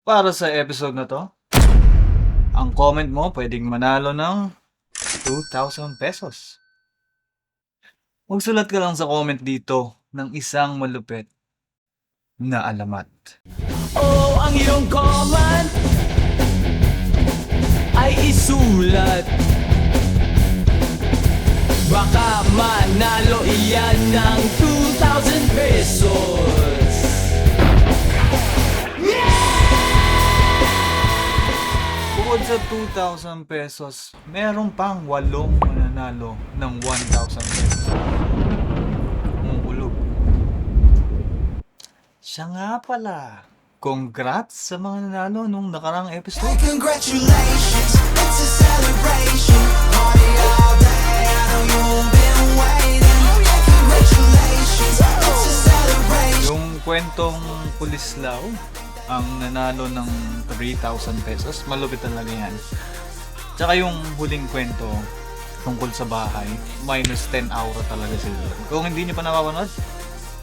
Para sa episode na 'to, ang comment mo puwedeng manalo ng ₱2,000. Magsulat ka lang sa comment dito ng isang malupit na alamat. Ang iyong comment ay isulat. Baka manalo iyan ng ₱2,000. Bukod sa ₱2,000, meron pang 8 mananalo ng ₱1,000. Kumukulog. Siya nga pala. Congrats sa mga nanalo nung nakarang episode. Congratulations, it's a celebration. Party all day, I know you've been waiting. Congratulations, it's a celebration. Yung kwentong Pulislaw, ang nanalo ng ₱3,000. Malupit talaga yan. Tsaka yung huling kwento tungkol sa bahay, minus 10 aura talaga sila. Kung hindi nyo pa napapanood,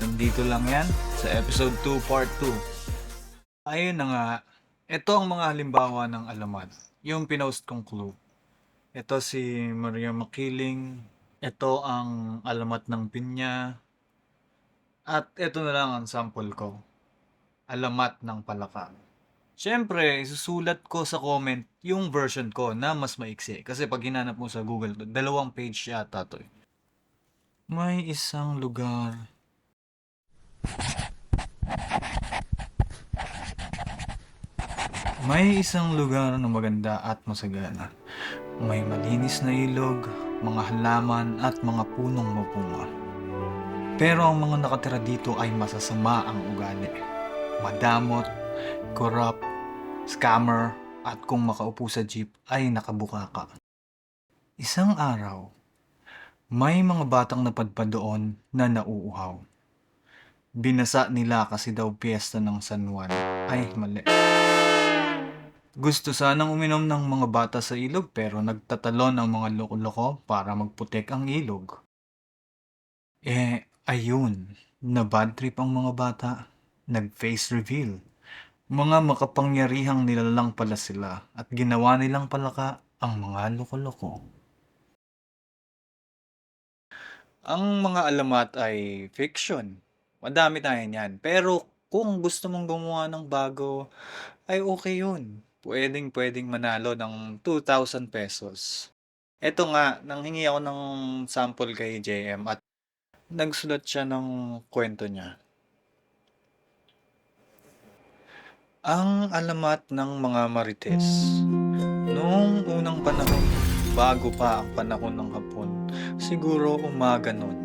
nandito lang yan sa episode 2 part 2. Ayun na nga, ito ang mga halimbawa ng alamat. Yung pinost kong clue. Ito si Maria Makiling. Ito ang alamat ng pinya. At ito na lang ang sample ko. Alamat ng palaka. Siyempre, isusulat ko sa comment yung version ko na mas maiksi. Kasi pag hinanap mo sa Google, 2 page yata to. May isang lugar. May isang lugar na maganda at masagana. May malinis na ilog, mga halaman at mga punong mapunga. Pero ang mga nakatira dito ay masasama ang ugali. Madamot, corrupt, scammer, at kung makaupo sa jeep ay nakabukaka. Isang araw, may mga batang napadpad doon na nauuhaw. Binasa nila kasi daw piyesta ng San Juan. Ay, mali. Gusto sanang uminom ng mga bata sa ilog pero nagtatalon ang mga loko-loko para magputek ang ilog. Ayun, na bad trip ang mga bata. Nag-face reveal. Mga makapangyarihang nilalang pala sila at ginawa nilang palaka ang mga loko-loko. Ang mga alamat ay fiction. Madami tayo niyan. Pero kung gusto mong gumawa ng bago, ay okay yun. Pwedeng manalo ng ₱2,000. Eto nga, nanghingi ako ng sample kay JM at nagsulat siya ng kwento niya. Ang alamat ng mga marites. Noong unang panahon, bago pa ang panahon ng Hapon, siguro umaga nun,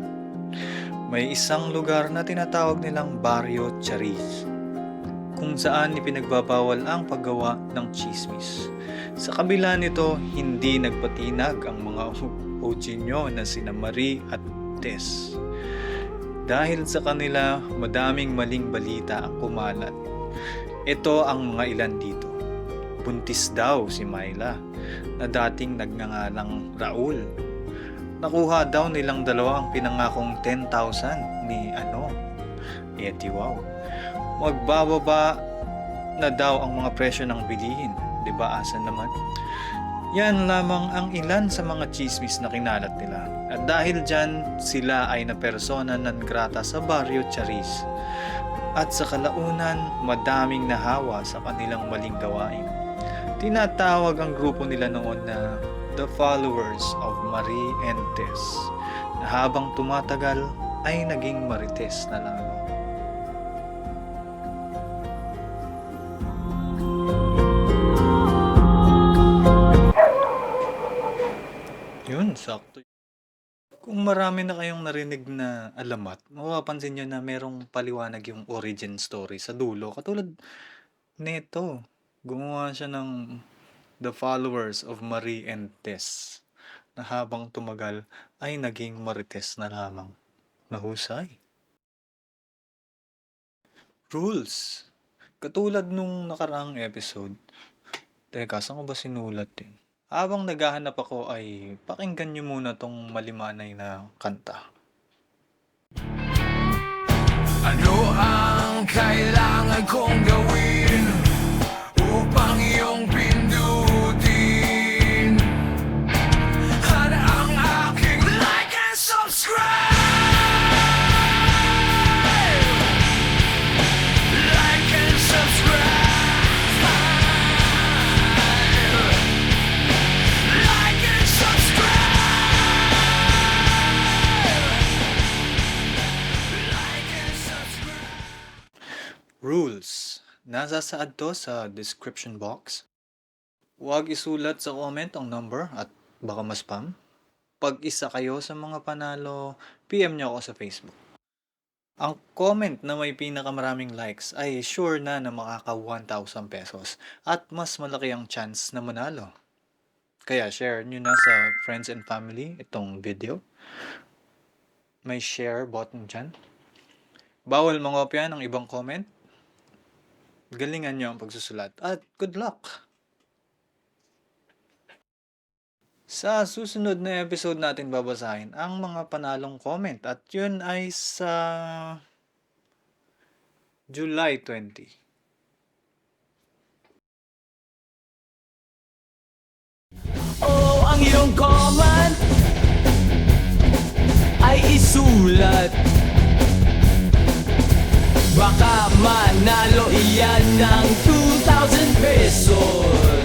may isang lugar na tinatawag nilang Barrio Chariz, kung saan ipinagbabawal ang paggawa ng chismis. Sa kabila nito, hindi nagpatinag ang mga OG nyo na sina Marie at Tess. Dahil sa kanila, madaming maling balita ang kumalat. Ito ang mga ilan dito. Buntis daw si Myla, na dating nagngangalang Raul. Nakuha daw nilang dalawa ang pinangakong 10,000 ni wow. Magbababa na daw ang mga presyo ng bilihin. Diba asa naman? Yan lamang ang ilan sa mga chismis na kinalat nila. At dahil dyan, sila ay napersona non grata sa Barrio Chariz. At sa kalaunan, madaming nahawa sa kanilang maling gawain. Tinatawag ang grupo nila noon na The Followers of Marie and Tess, na habang tumatagal ay naging Marites na lalo. Yun, sakto. Kung marami na kayong narinig na alamat, mapapansin nyo na merong paliwanag yung origin story sa dulo. Katulad nito, gumawa siya ng The Followers of Marie and Tess, na habang tumagal ay naging Marites na lamang. Mahusay. Rules. Katulad nung nakaraang episode. Teka, saan ko ba sinulat din? Habang naghahanap ako ay pakinggan nyo muna tong malimanay na kanta. Ano ang kailangan kong gawin Nasasaad to sa description box. Huwag isulat sa comment ang number at baka ma-spam. Pag isa kayo sa mga panalo, PM nyo ako sa Facebook. Ang comment na may pinakamaraming likes ay sure na makaka 1,000 pesos at mas malaki ang chance na manalo. Kaya share nyo na sa friends and family itong video. May share button dyan. Bawal mangopya ng ibang comment. Galingan nyo ang pagsusulat at good luck! Sa susunod na episode natin babasahin ang mga panalong comment at yun ay sa July 20. Oh, ang iyong comment ay isulat. Baka manalo iyan ng 2,000 pesos.